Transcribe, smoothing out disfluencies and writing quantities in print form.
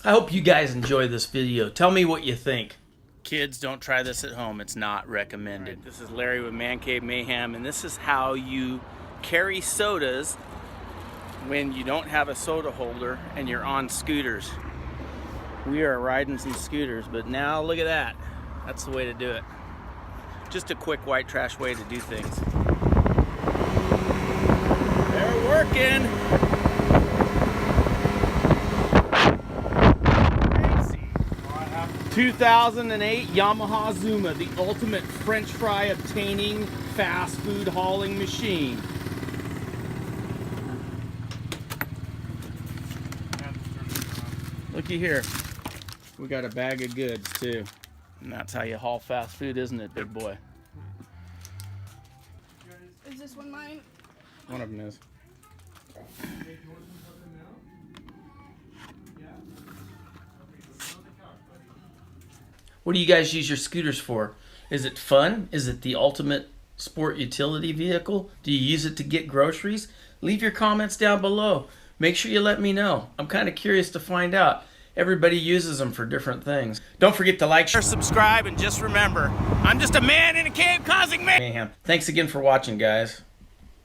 I hope you guys enjoy this video. Tell me what you think. Kids, don't try this at home. It's not recommended. Right, this is Larry with ManCave Mayhem, and this is how you carry sodas when you don't have a soda holder and you're on scooters. We are riding some scooters, but now look at that. That's the way to do it. Just a quick white trash way to do things. They're working. 2008 Yamaha Zuma, the ultimate French fry obtaining fast food hauling machine. Looky here, we got a bag of goods too. And that's how you haul fast food, isn't it, big boy? Is this one mine? One of them is. What do you guys use your scooters for? Is it fun? Is it the ultimate sport utility vehicle? Do you use it to get groceries? Leave your comments down below. Make sure you let me know. I'm kind of curious to find out. Everybody uses them for different things. Don't forget to like, share, subscribe, and just remember, I'm just a man in a cave causing mayhem. Thanks again for watching, guys.